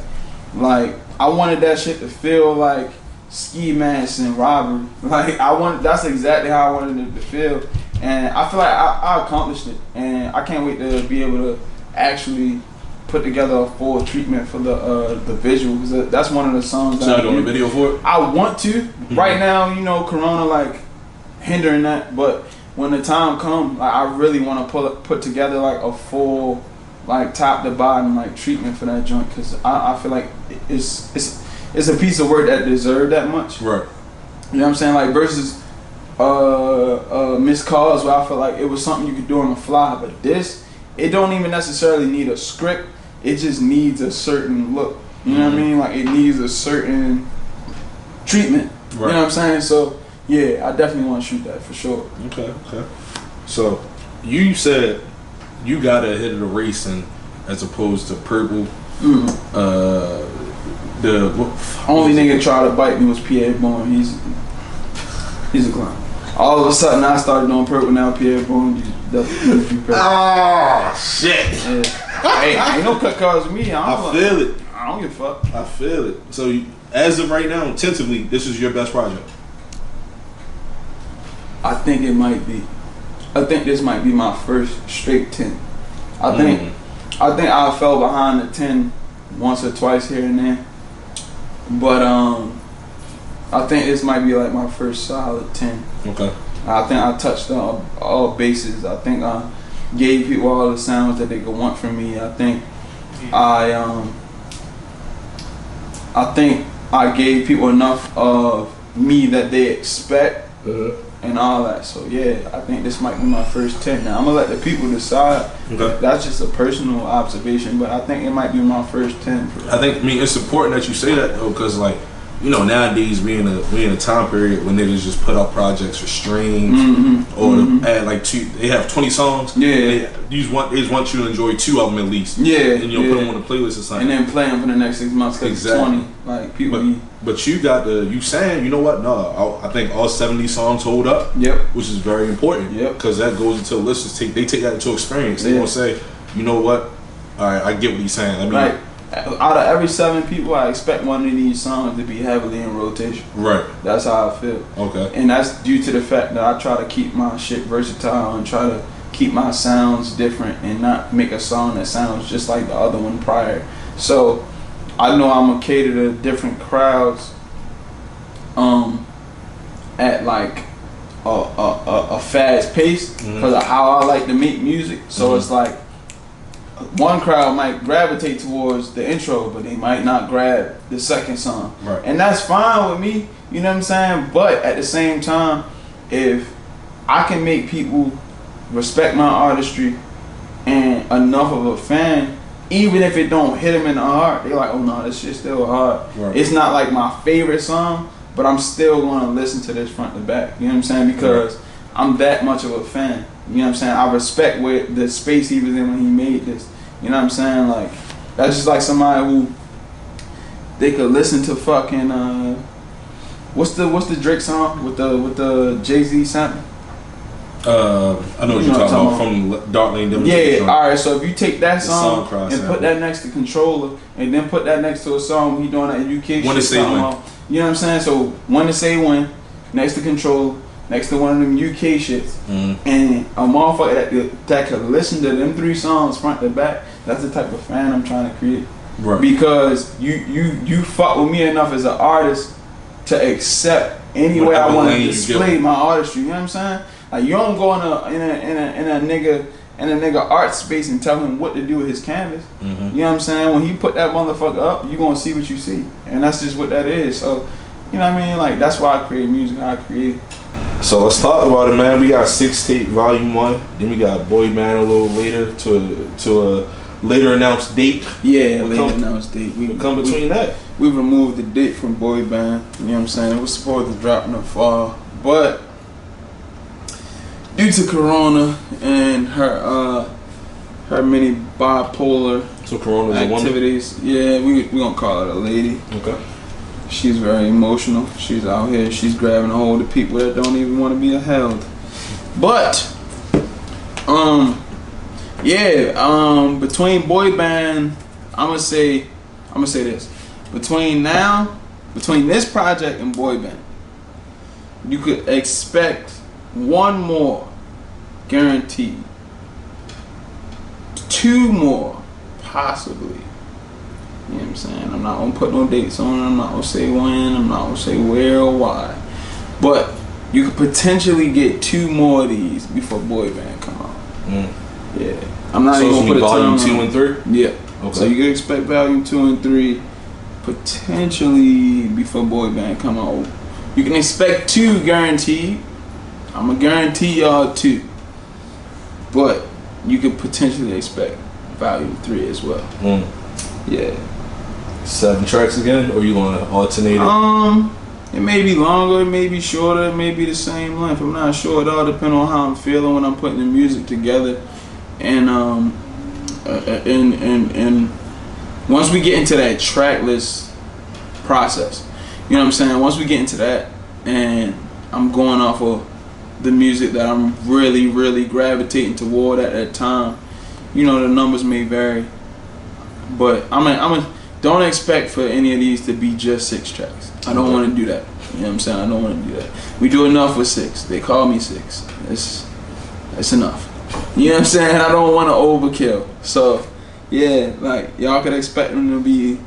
I wanted that shit to feel like ski mask and robbery. Like that's exactly how I wanted it to feel. And I feel like I accomplished it, and I can't wait to be able to actually put together a full treatment for the visual, because that's one of the songs. So I doing a video for it? I want to. Right now, you know, Corona like hindering that, but when the time comes, like, I really want to put together like a full, like top to bottom like treatment for that joint, because I feel like it's a piece of work that deserved that much. Right. You know what I'm saying? Like versus Missed Calls, where I feel like it was something you could do on the fly, but this, it don't even necessarily need a script. It just needs a certain look. You know what I mean? Like it needs a certain treatment. Right. You know what I'm saying? So yeah, I definitely want to shoot that for sure. Okay. So you said you got ahead of the racing as opposed to Purple. The only nigga tried to bite me was Pierre Bourne. He's a clown. All of a sudden I started doing Purple, now Pierre Bourne. Oh shit! Yeah. Hey, ain't no cut cards with me. I feel it. I don't give a fuck. I feel it. So as of right now, tentatively, this is your best project. I think it might be. I think this might be my first straight 10. I think I fell behind the 10 once or twice here and there, but I think this might be like my first solid 10. Okay. I think I touched all bases. I think I gave people all the sounds that they could want from me. I think I gave people enough of me that they expect. And all that. So yeah, I think this might be my first 10. Now I'm gonna let the people decide. Okay. That's just a personal observation, but I think it might be my first 10. I think, it's important that you say that though, because like, you know, nowadays we in a time period when niggas just put out projects for streams or add like they have 20 songs. Yeah. They just want you to enjoy 2 of them at least. Yeah. And you'll put them on the playlist or something. And then play them for the next 6 months. Exactly. 20. Like people. But you got you saying, you know what? No, I think all 70 songs hold up. Yep. Which is very important. Yep. Because that goes into listeners. They take that into experience. They won't say, you know what? All right, I get what he's saying. Right. Out of every 7 people, I expect one of these songs to be heavily in rotation. Right. That's how I feel. Okay. And that's due to the fact that I try to keep my shit versatile and try to keep my sounds different and not make a song that sounds just like the other one prior. So I know I'm gonna cater to different crowds at like a fast pace because of how I like to make music. So it's like one crowd might gravitate towards the intro, but they might not grab the second song. Right. And that's fine with me, you know what I'm saying? But at the same time, if I can make people respect my artistry and enough of a fan, even if it don't hit them in the heart, they're like, oh no, this shit's still hard. Right. It's not like my favorite song, but I'm still going to listen to this front to back. You know what I'm saying? Because I'm that much of a fan. You know what I'm saying? I respect where the space he was in when he made this. You know what I'm saying? Like, that's just like somebody who they could listen to fucking what's the Drake song with the Jay-Z sample? I know what you're talking about from Dark Lane Demonstration. Yeah, alright, so if you take that song and sample. put that next to Controller and then put that next to a song he doing that UK When to Say When. You know what I'm saying? So When to Say When, next to Controller, next to one of them UK shits, and a motherfucker that could listen to them 3 songs front to back, that's the type of fan I'm trying to create. Right. Because you fuck with me enough as an artist to accept any way I want to display my artistry. You know what I'm saying? Like, you don't go in a nigga art space and tell him what to do with his canvas. You know what I'm saying? When he put that motherfucker up, you gonna see what you see, and that's just what that is. So, you know what I mean? Like, that's why I create music. How I create. So let's talk about it, man. We got 6 Tape Volume 1. Then we got Boy Band a little later to a later announced date. Yeah, later announced date. We come between that. We removed the date from Boy Band. You know what I'm saying? It was supposed to drop in the fall, but due to Corona and her many bipolar activities, we gonna call her a lady. Okay. She's very emotional. She's out here. She's grabbing a hold of people that don't even want to be held. But between Boy Band, I'm gonna say this. Between this project and Boy Band, you could expect one more guaranteed, 2 more possibly. You know what I'm saying? I'm not gonna put no dates on it. I'm not gonna say when. I'm not gonna say where or why. But you could potentially get 2 more of these before Boy Band come out. Yeah. I'm not even gonna put a volume time 2 and 3? Yeah. Okay. So you can expect volume 2 and 3 potentially before Boy Band come out. You can expect 2 guaranteed. I'm gonna guarantee y'all 2. But you could potentially expect volume 3 as well. Yeah. 7 tracks again, or you gonna alternate it? It may be longer, it may be shorter, it may be the same length. I'm not sure. It all depends on how I'm feeling when I'm putting the music together. And once we get into that track list process, you know what I'm saying? Once we get into that, and I'm going off of the music that I'm really, really gravitating toward at that time, you know, the numbers may vary. But don't expect for any of these to be just 6 tracks. I don't want to do that. You know what I'm saying? I don't want to do that. We do enough with 6. They call me 6. That's enough. You know what I'm saying? I don't want to overkill. So, yeah, like, y'all could expect them to be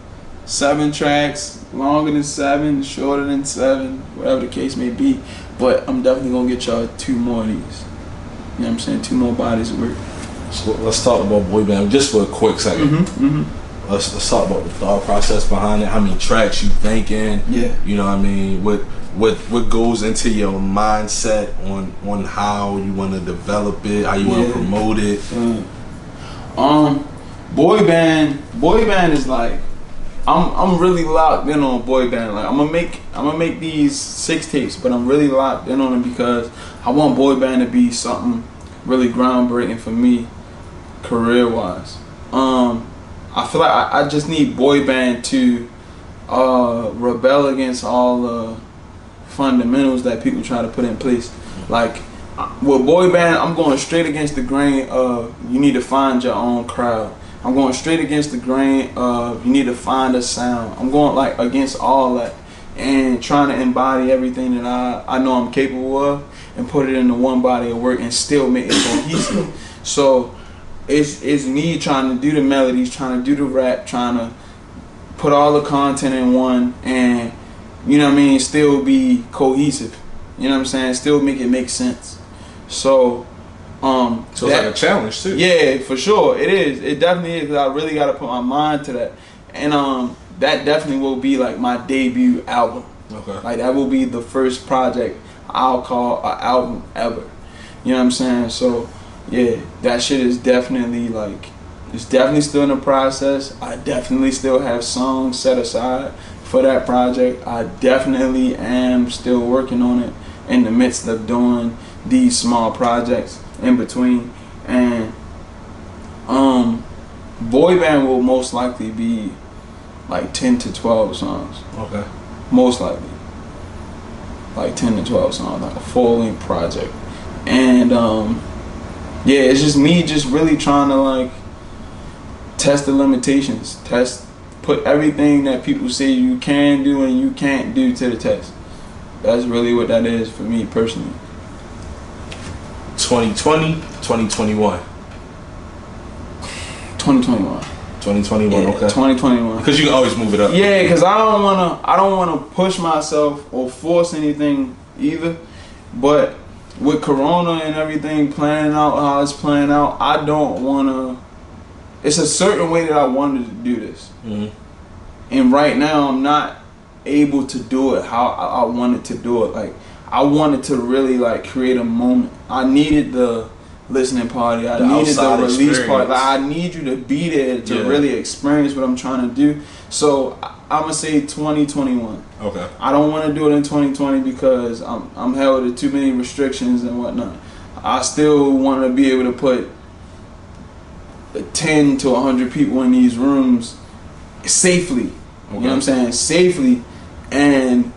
7 tracks, longer than 7, shorter than 7, whatever the case may be. But I'm definitely going to get y'all 2 more of these. You know what I'm saying? 2 more bodies of work. So let's talk about Boy Band just for a quick second. Let's talk about the thought process behind it. How many tracks you thinking? Yeah. You know what I mean? What goes into your mindset on how you want to develop it, how you want to promote it? Boy band is like, I'm really locked in on Boy Band. Like I'm gonna make these 6 tapes, but I'm really locked in on them because I want Boy Band to be something really groundbreaking for me, career wise. I feel like I just need Boy Band to rebel against all the fundamentals that people try to put in place. Like with Boy Band, I'm going straight against the grain of you need to find your own crowd. I'm going straight against the grain of you need to find a sound. I'm going like against all that and trying to embody everything that I know I'm capable of and put it into one body of work and still make it cohesive. So it's me trying to do the melodies, trying to do the rap, trying to put all the content in one and, you know what I mean, still be cohesive. You know what I'm saying? Still make it make sense. So it's like a challenge too. Yeah, for sure. It is. It definitely is. 'Cause I really got to put my mind to that. And that definitely will be like my debut album. Okay. Like that will be the first project I'll call an album ever. You know what I'm saying? So yeah, that shit is definitely like, it's definitely still in the process. I definitely still have songs set aside for that project. I definitely am still working on it in the midst of doing these small projects in between. And Boy Band will most likely be like 10 to 12 songs. Okay. Most likely. Like 10 to 12 songs, like a full-length project. And yeah, it's just me just really trying to like test the limitations, put everything that people say you can do and you can't do to the test. That's really what that is for me personally. 2020, 2021. 2021. 2021, yeah, okay. 2021. Because you can always move it up. Yeah, because I don't wanna push myself or force anything either. But with Corona and everything planning out how it's playing out, I don't wanna. It's a certain way that I wanted to do this, and right now I'm not able to do it how I wanted to do it. Like I wanted to really like create a moment. I needed the listening party. I needed the release party. Like I need you to be there to really experience what I'm trying to do. So I'm gonna say 2021. Okay. I don't want to do it in 2020 because I'm held to too many restrictions and whatnot. I still want to be able to put 10 to 100 people in these rooms safely. Okay. You know what I'm saying? Safely, and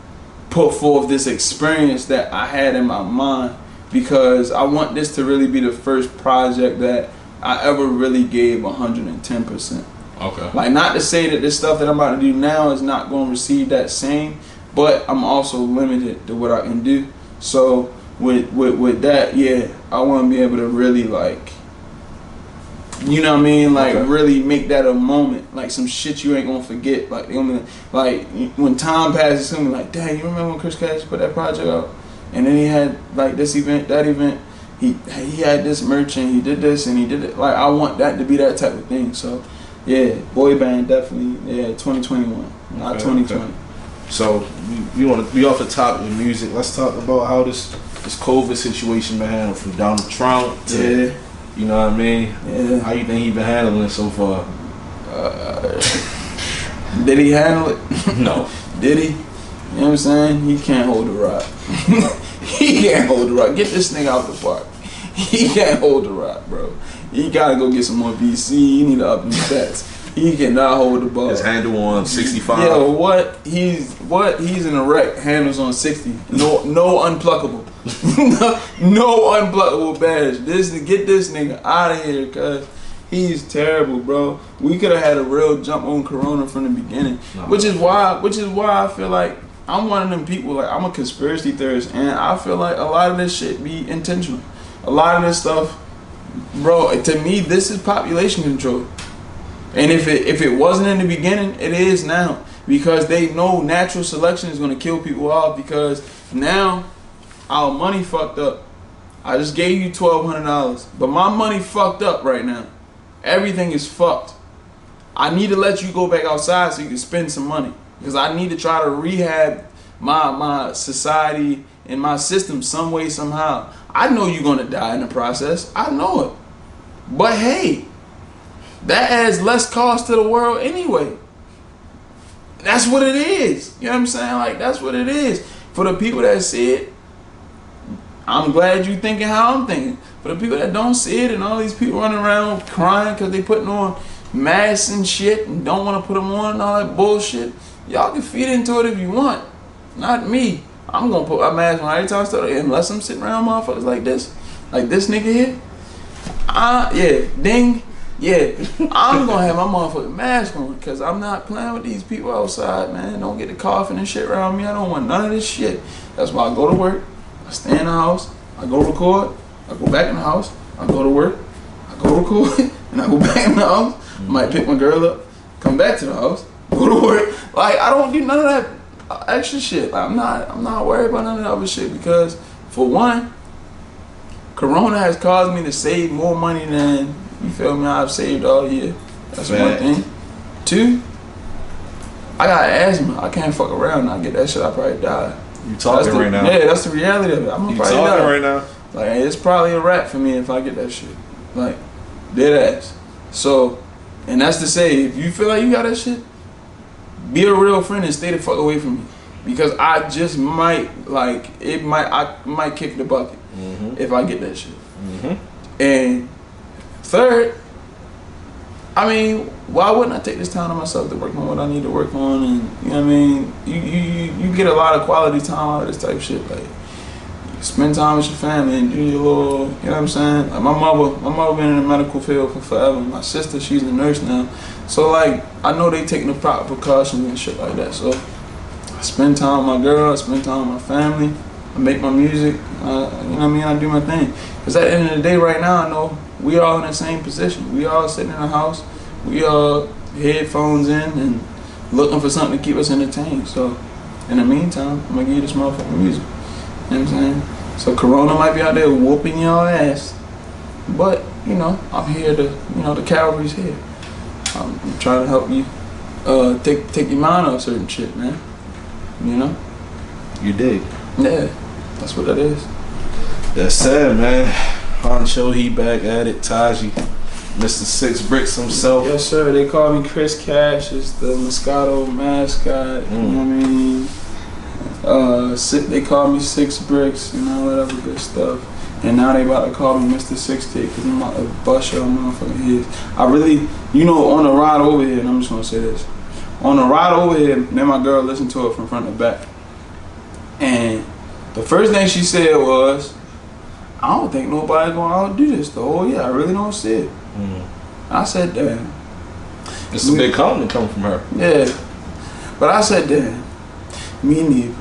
put forth this experience that I had in my mind, because I want this to really be the first project that I ever really gave 110%. Okay. Like, not to say that this stuff that I'm about to do now is not going to receive that same, but I'm also limited to what I can do. So with that, yeah, I want to be able to really like You know what I mean? Like Okay. really make that a moment, like some shit you ain't gonna forget. Like they gonna be like when time passes, it's gonna be like, dang, you remember when Chris Cassius put that project out? And then he had like this event, that event. He had this merch and he did this and he did it. Like I want that to be that type of thing. So yeah, boy band definitely. Yeah, 2021, not 2020. Okay. So we want to be off the topic of music. Let's talk about how this COVID situation been handled from Donald Trump to, you know what I mean? Yeah. How you think he been handling it so far? Did he handle it? No. Did he? You know what I'm saying? He can't hold the rock. He can't hold the rock. Get this nigga out the park. He can't hold the rock, bro. He gotta go get some more VC. He need to up his stats. He cannot hold the ball. His handle on 65. Yo, what? He's in a wreck. Handles on 60. No unpluckable. no unpluckable badge. Get this nigga out of here, cuz he's terrible, bro. We could have had a real jump on Corona from the beginning, which is why I feel like I'm one of them people. Like I'm a conspiracy theorist, and I feel like a lot of this shit be intentional. A lot of this stuff, bro. To me, this is population control. And if it wasn't in the beginning, it is now. Because they know natural selection is going to kill people off. Because now our money fucked up. I just gave you $1,200. But my money fucked up right now. Everything is fucked. I need to let you go back outside so you can spend some money. Because I need to try to rehab my society and my system some way, somehow. I know you're going to die in the process. I know it. But hey, that adds less cost to the world anyway. That's what it is. You know what I'm saying? Like, that's what it is. For the people that see it, I'm glad you thinking how I'm thinking. For the people that don't see it and all these people running around crying because they putting on masks and shit and don't want to put them on and all that bullshit, y'all can feed into it if you want. Not me. I'm going to put my mask on every time I start, unless I'm sitting around motherfuckers like this nigga here. Yeah, ding. Yeah, I'm gonna have my motherfucking mask on because I'm not playing with these people outside, man. Don't get the coughing and shit around me. I don't want none of this shit. That's why I go to work, I stay in the house, I go record, I go back in the house, I go to work, I go record, and I go back in the house. I might pick my girl up, come back to the house, go to work. Like, I don't do none of that extra shit. Like, I'm not worried about none of that other shit because, for one, Corona has caused me to save more money than, you feel me, I've saved all year. That's one thing. Two, I got asthma. I can't fuck around and I get that shit, I probably die. You talking right now? Yeah, that's the reality of it. I'm gonna probably die. You talking right now? Like, it's probably a wrap for me if I get that shit. Like, dead ass. So, and that's to say, if you feel like you got that shit, be a real friend and stay the fuck away from me. Because I just might, I might kick the bucket if I get that shit. And third, I mean, why wouldn't I take this time to myself to work on what I need to work on? And you know what I mean, you get a lot of quality time out of this type of shit. Like, you spend time with your family and do your little, you know what I'm saying? Like my mother been in the medical field for forever. My sister, she's a nurse now. So like, I know they taking the proper precautions and shit like that. So I spend time with my girl, I spend time with my family, I make my music, you know what I mean? I do my thing. Because at the end of the day right now, I know we all in the same position. We all sitting in the house, we all headphones in and looking for something to keep us entertained. So in the meantime, I'm gonna give you this motherfucking music. You know what I'm saying? So Corona might be out there whooping y'all ass, but you know, I'm here to, you know, the cavalry's here. I'm trying to help you take your mind off certain shit, man. You know? You dig? Yeah, that's what that is. That's sad, man. Honcho, he back at it. Taji, Mr. Six Bricks himself. Yes, sir. They call me Chris Cassius, the Moscato mascot. You know what I mean? They call me Six Bricks and all that other good stuff. And now they about to call me Mr. 60 because I'm about to bust your motherfucking heads. I really, you know, on the ride over here, and I'm just gonna say this. On the ride over here, then my girl listened to it from front to back. And the first thing she said was, I don't think nobody's gonna outdo this the whole year. I really don't see it. I said, damn. It's a big compliment coming from her. Yeah. But I said, damn, me neither.